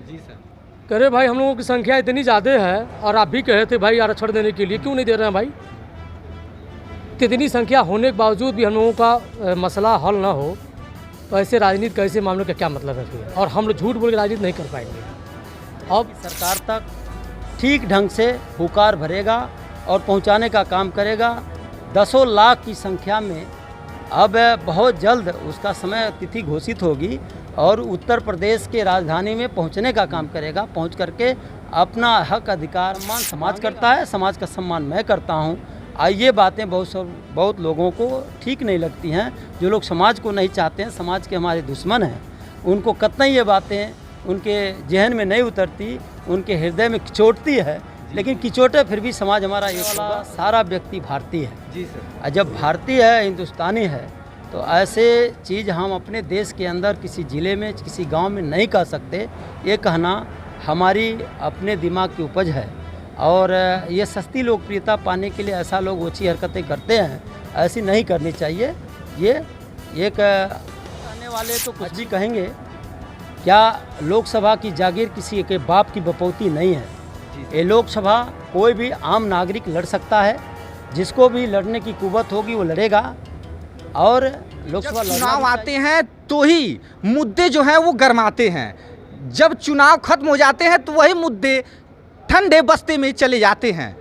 जी sir. कह रहे भाई हम लोगों की संख्या इतनी ज़्यादा है और आप भी कहे थे भाई आरक्षण देने के लिए, क्यों नहीं दे रहे हैं भाई? कितनी संख्या होने के बावजूद भी हम लोगों का मसला हल ना हो तो ऐसे राजनीति का ऐसे मामलों का क्या मतलब है फिर? और हम लोग झूठ बोल के राजनीति नहीं कर पाएंगे। अब सरकार तक ठीक ढंग से हुकार भरेगा और पहुंचाने का काम करेगा। दसों लाख की संख्या में अब बहुत जल्द उसका समय तिथि घोषित होगी और उत्तर प्रदेश के राजधानी में पहुंचने का काम करेगा। पहुंच करके अपना हक अधिकार सम्मान समाज करता है, समाज का सम्मान मैं करता हूं। ये बातें बहुत लोगों को ठीक नहीं लगती हैं। जो लोग समाज को नहीं चाहते हैं, समाज के हमारे दुश्मन हैं, उनको कतई ये बातें उनके जहन में नहीं उतरती, उनके हृदय में खिचोटती है। लेकिन किचोटे फिर भी समाज हमारा एक सारा व्यक्ति भारतीय है। जी सर। और जब भारतीय है, हिंदुस्तानी है, तो ऐसे चीज़ हम अपने देश के अंदर किसी ज़िले में किसी गांव में नहीं कह सकते। ये कहना हमारी अपने दिमाग की उपज है और ये सस्ती लोकप्रियता पाने के लिए ऐसा लोग ओछी हरकतें करते हैं, ऐसी नहीं करनी चाहिए। ये एक आने वाले तो कुछ भी कहेंगे, क्या लोकसभा की जागीर किसी के बाप की बपौती नहीं है। ये लोकसभा कोई भी आम नागरिक लड़ सकता है, जिसको भी लड़ने की कुव्वत होगी वो लड़ेगा। और लोकसभा चुनाव आते हैं तो ही मुद्दे जो हैं वो गरमाते हैं। जब चुनाव खत्म हो जाते हैं तो वही मुद्दे ठंडे बस्ते में चले जाते हैं।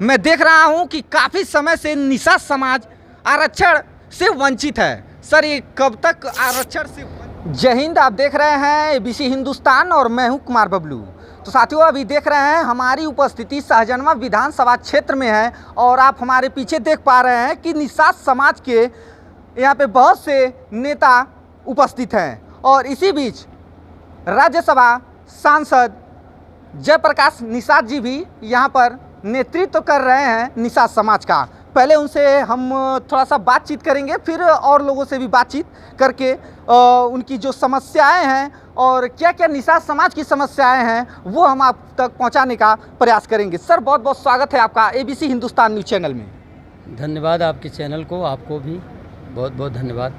मैं देख रहा हूं कि काफ़ी समय से निषाद समाज आरक्षण से वंचित है। सर ये कब तक आरक्षण से? जय हिंद, आप देख रहे हैं एबीसी हिंदुस्तान और मैं हूं कुमार बबलू। तो साथियों अभी देख रहे हैं हमारी उपस्थिति सहजनवा विधानसभा क्षेत्र में है और आप हमारे पीछे देख पा रहे हैं कि निषाद समाज के यहाँ पे बहुत से नेता उपस्थित हैं। और इसी बीच राज्यसभा सांसद जयप्रकाश निषाद जी भी यहाँ पर नेतृत्व कर रहे हैं निषाद समाज का। पहले उनसे हम थोड़ा सा बातचीत करेंगे, फिर और लोगों से भी बातचीत करके उनकी जो समस्याएं हैं और क्या क्या निषाद समाज की समस्याएं हैं वो हम आप तक पहुंचाने का प्रयास करेंगे। सर बहुत बहुत स्वागत है आपका एबीसी हिंदुस्तान न्यूज़ चैनल में। धन्यवाद आपके चैनल को, आपको भी बहुत बहुत धन्यवाद।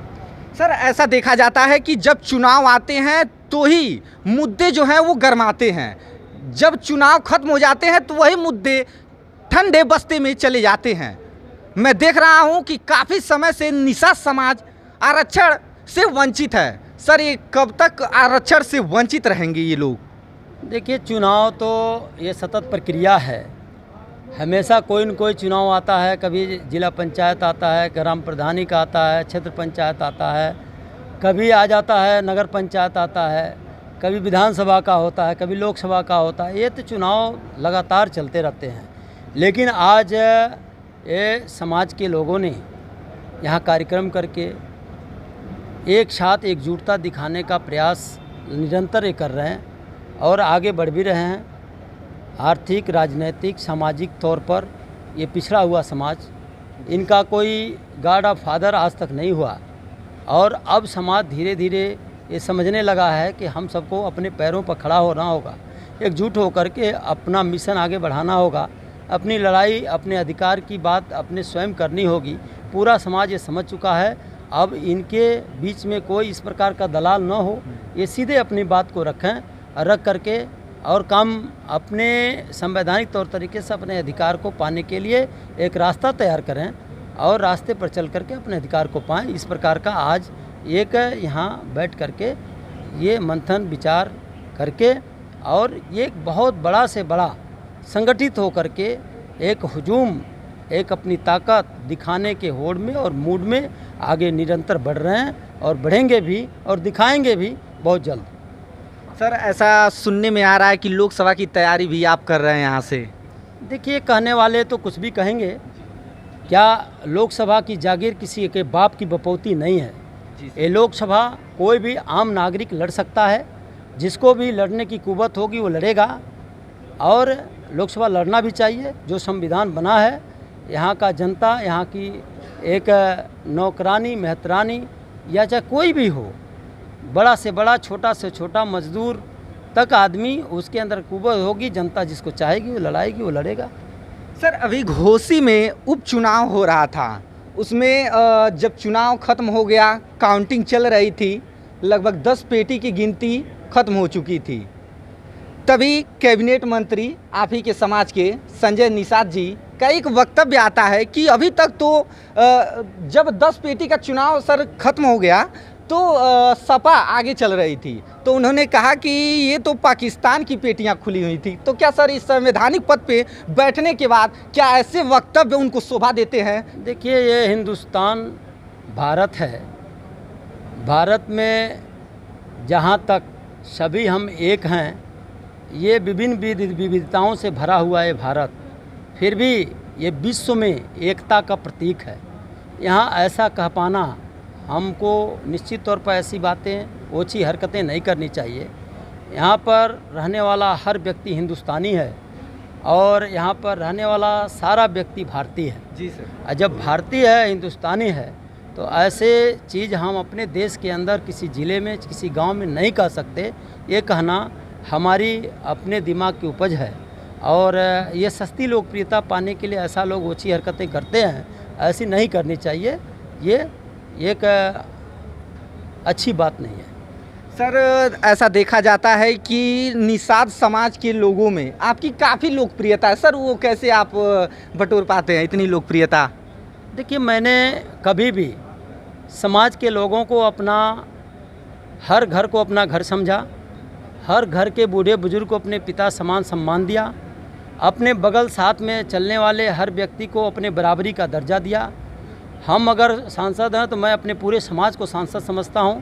सर ऐसा देखा जाता है कि जब चुनाव आते हैं तो ही मुद्दे जो हैं वो गरमाते हैं। जब चुनाव खत्म हो जाते हैं तो वही मुद्दे ठंडे बस्ते में चले जाते हैं। मैं देख रहा हूं कि काफ़ी समय से निषाद समाज आरक्षण से वंचित है। सर ये कब तक आरक्षण से वंचित रहेंगे ये लोग? देखिए, चुनाव तो ये सतत प्रक्रिया है। हमेशा कोई न कोई चुनाव आता है। कभी जिला पंचायत आता है, ग्राम प्रधानी का आता है, क्षेत्र पंचायत आता है, कभी आ जाता है नगर पंचायत आता है, कभी विधानसभा का होता है, कभी लोकसभा का होता है। ये तो चुनाव लगातार चलते रहते हैं। लेकिन आज ये समाज के लोगों ने यहाँ कार्यक्रम करके एक साथ एकजुटता दिखाने का प्रयास निरंतर कर रहे हैं और आगे बढ़ भी रहे हैं। आर्थिक, राजनीतिक, सामाजिक तौर पर ये पिछड़ा हुआ समाज, इनका कोई गॉड ऑफ फादर आज तक नहीं हुआ। और अब समाज धीरे धीरे ये समझने लगा है कि हम सबको अपने पैरों पर खड़ा होना होगा, एकजुट होकर के अपना मिशन आगे बढ़ाना होगा, अपनी लड़ाई, अपने अधिकार की बात अपने स्वयं करनी होगी। पूरा समाज ये समझ चुका है। अब इनके बीच में कोई इस प्रकार का दलाल न हो, ये सीधे अपनी बात को रखें, रख करके और काम अपने संवैधानिक तौर तरीके से अपने अधिकार को पाने के लिए एक रास्ता तैयार करें और रास्ते पर चल करके अपने अधिकार को पाएं। इस प्रकार का आज एक यहाँ बैठ करके ये मंथन विचार करके और ये एक बहुत बड़ा से बड़ा संगठित हो करके एक हुजूम, एक अपनी ताकत दिखाने के होड़ में और मूड में आगे निरंतर बढ़ रहे हैं और बढ़ेंगे भी और दिखाएंगे भी बहुत जल्द। सर ऐसा सुनने में आ रहा है कि लोकसभा की तैयारी भी आप कर रहे हैं यहाँ से। देखिए, कहने वाले तो कुछ भी कहेंगे, क्या लोकसभा की जागीर किसी के बाप की बपौती नहीं है। ये लोकसभा कोई भी आम नागरिक लड़ सकता है, जिसको भी लड़ने की कुव्वत होगी वो लड़ेगा। और लोकसभा लड़ना भी चाहिए। जो संविधान बना है, यहाँ का जनता, यहाँ की एक नौकरानी, मेहतरानी या चाहे कोई भी हो, बड़ा से बड़ा, छोटा से छोटा, मजदूर तक आदमी, उसके अंदर कुव्वत होगी। जनता जिसको चाहेगी वो लड़ाएगी, वो लड़ेगा। सर अभी घोसी में उपचुनाव हो रहा था, उसमें जब चुनाव खत्म हो गया, काउंटिंग चल रही थी, लगभग 10 पेटी की गिनती खत्म हो चुकी थी। तभी कैबिनेट मंत्री आप ही के समाज के संजय निषाद जी का एक वक्तव्य आता है कि अभी तक तो जब 10 पेटी का चुनाव सर खत्म हो गया तो सपा आगे चल रही थी, तो उन्होंने कहा कि ये तो पाकिस्तान की पेटियां खुली हुई थी। तो क्या सर इस संवैधानिक पद पे बैठने के बाद क्या ऐसे वक्तव्य उनको शोभा देते हैं? देखिए, ये हिंदुस्तान भारत है। भारत में जहाँ तक सभी हम एक हैं, ये विभिन्न विविधताओं से भरा हुआ है भारत, फिर भी ये विश्व में एकता का प्रतीक है। यहाँ ऐसा कह पाना, हमको निश्चित तौर पर ऐसी बातें, ओछी हरकतें नहीं करनी चाहिए। यहाँ पर रहने वाला हर व्यक्ति हिंदुस्तानी है और यहाँ पर रहने वाला सारा व्यक्ति भारतीय है। जी सर। और जब भारतीय है, हिंदुस्तानी है, तो ऐसे चीज़ हम अपने देश के अंदर किसी ज़िले में, किसी गांव में नहीं कह सकते। ये कहना हमारी अपने दिमाग की उपज है और ये सस्ती लोकप्रियता पाने के लिए ऐसा लोग ओछी हरकतें करते हैं, ऐसी नहीं करनी चाहिए। ये एक अच्छी बात नहीं है। सर, ऐसा देखा जाता है कि निषाद समाज के लोगों में आपकी काफ़ी लोकप्रियता है। सर, वो कैसे आप बटोर पाते हैं इतनी लोकप्रियता? देखिए, मैंने कभी भी समाज के लोगों को अपना, हर घर को अपना घर समझा, हर घर के बूढ़े बुजुर्ग को अपने पिता समान सम्मान दिया, अपने बगल साथ में चलने वाले हर व्यक्ति को अपने बराबरी का दर्जा दिया। हम अगर सांसद हैं तो मैं अपने पूरे समाज को सांसद समझता हूं।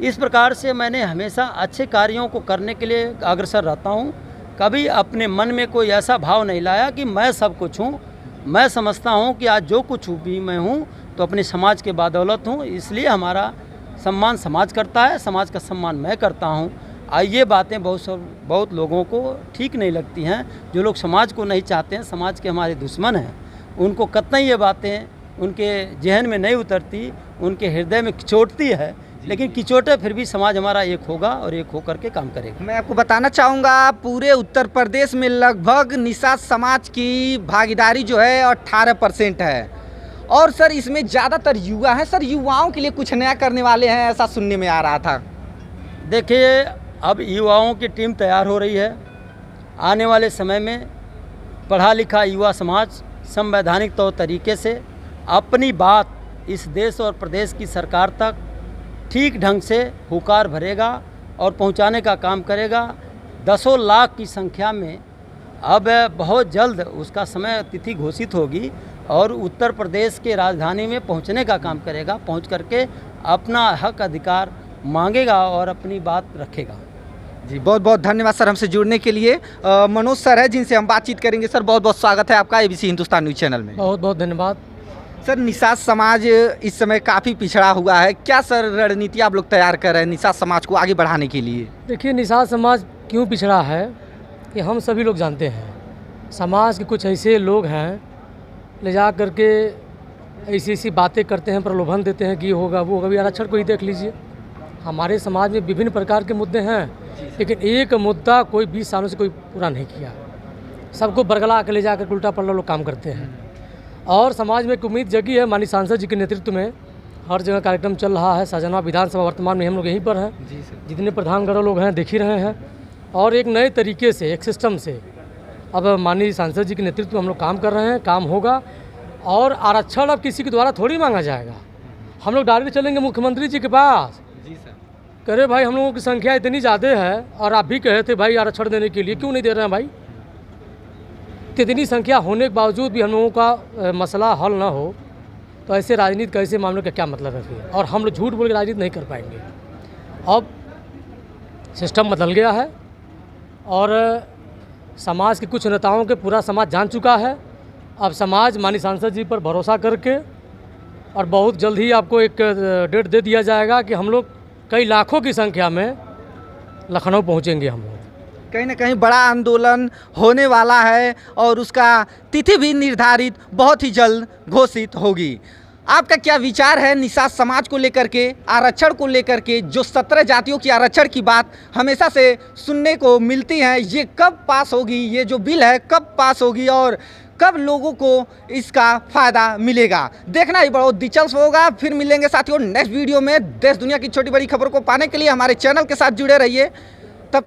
इस प्रकार से मैंने हमेशा अच्छे कार्यों को करने के लिए अग्रसर रहता हूं। कभी अपने मन में कोई ऐसा भाव नहीं लाया कि मैं सब कुछ हूं। मैं समझता हूं कि आज जो कुछ भी मैं हूं तो अपने समाज के बदौलत हूं, इसलिए हमारा सम्मान समाज करता है, समाज का सम्मान मैं करता हूं। ये बातें बहुत लोगों को ठीक नहीं लगती हैं। जो लोग समाज को नहीं चाहते हैं, समाज के हमारे दुश्मन हैं, उनको कतई ये बातें उनके जहन में नहीं उतरती, उनके हृदय में खिचोटती है। लेकिन खिचोटे फिर भी समाज हमारा एक होगा और एक होकर के काम करेगा। मैं आपको बताना चाहूँगा, पूरे उत्तर प्रदेश में लगभग निषाद समाज की भागीदारी जो है 18% है और सर इसमें ज़्यादातर युवा हैं। सर, युवाओं के लिए कुछ नया करने वाले हैं, ऐसा सुनने में आ रहा था। देखिए, अब युवाओं की टीम तैयार हो रही है। आने वाले समय में पढ़ा लिखा युवा समाज संवैधानिक तौर तरीके से अपनी बात इस देश और प्रदेश की सरकार तक ठीक ढंग से हुकार भरेगा और पहुंचाने का काम करेगा। दसों लाख की संख्या में अब बहुत जल्द उसका समय तिथि घोषित होगी और उत्तर प्रदेश के राजधानी में पहुंचने का काम करेगा। पहुंच करके अपना हक अधिकार मांगेगा और अपनी बात रखेगा। जी, बहुत बहुत धन्यवाद सर हमसे जुड़ने के लिए। मनोज सर है जिनसे हम बातचीत करेंगे। सर, बहुत बहुत स्वागत है आपका ABC हिंदुस्तान न्यूज़ चैनल में। बहुत बहुत धन्यवाद। सर, निषाद समाज इस समय काफ़ी पिछड़ा हुआ है, क्या सर रणनीति आप लोग तैयार कर रहे हैं निषाद समाज को आगे बढ़ाने के लिए? देखिए, निषाद समाज क्यों पिछड़ा है कि हम सभी लोग जानते हैं। समाज के कुछ ऐसे लोग हैं, ले जा करके ऐसी ऐसी बातें करते हैं, प्रलोभन देते हैं कि ये होगा वो होगा। अभी आरक्षण को ही देख लीजिए। हमारे समाज में विभिन्न प्रकार के मुद्दे हैं, लेकिन एक मुद्दा कोई 20 सालों से कोई पूरा नहीं किया। सबको बरगला के ले जाकर उल्टा पल्ला लोग काम करते हैं। और समाज में एक उम्मीद जगी है, माननीय सांसद जी के नेतृत्व में हर जगह कार्यक्रम चल रहा है। शाहजहां विधानसभा वर्तमान में हम लोग यहीं पर हैं। जी सर। जितने प्रधानगढ़ लोग हैं देख ही रहे हैं। और एक नए तरीके से, एक सिस्टम से अब माननीय सांसद जी के नेतृत्व में हम लोग काम कर रहे हैं। काम होगा और आरक्षण अब किसी के द्वारा थोड़ी मांगा जाएगा। हम लोग डायरेक्ट चलेंगे मुख्यमंत्री जी के पास। जी सर। कह रहे भाई, हम लोगों की संख्या इतनी ज़्यादा है और आप भी कहे थे भाई आरक्षण देने के लिए, क्यों नहीं दे रहे हैं भाई? इतनी संख्या होने के बावजूद भी हम लोगों का मसला हल ना हो तो ऐसे राजनीति का, ऐसे मामलों का क्या मतलब है फिर? और हम लोग झूठ बोल के राजनीति नहीं कर पाएंगे। अब सिस्टम बदल गया है और समाज के कुछ नेताओं के पूरा समाज जान चुका है। अब समाज माननीय सांसद जी पर भरोसा करके और बहुत जल्द ही आपको एक डेट दे दिया जाएगा कि हम लोग कई लाखों की संख्या में लखनऊ पहुंचेंगे। हम लोग कहीं ना कहीं बड़ा आंदोलन होने वाला है और उसका तिथि भी निर्धारित बहुत ही जल्द घोषित होगी। आपका क्या विचार है निषाद समाज को लेकर के, आरक्षण को लेकर के? जो 17 जातियों की आरक्षण की बात हमेशा से सुनने को मिलती है, ये कब पास होगी? ये जो बिल है कब पास होगी और कब लोगों को इसका फ़ायदा मिलेगा? देखना ही बहुत दिलचस्प होगा। फिर मिलेंगे साथियों नेक्स्ट वीडियो में। देश दुनिया की छोटी बड़ी खबरों को पाने के लिए हमारे चैनल के साथ जुड़े रहिए।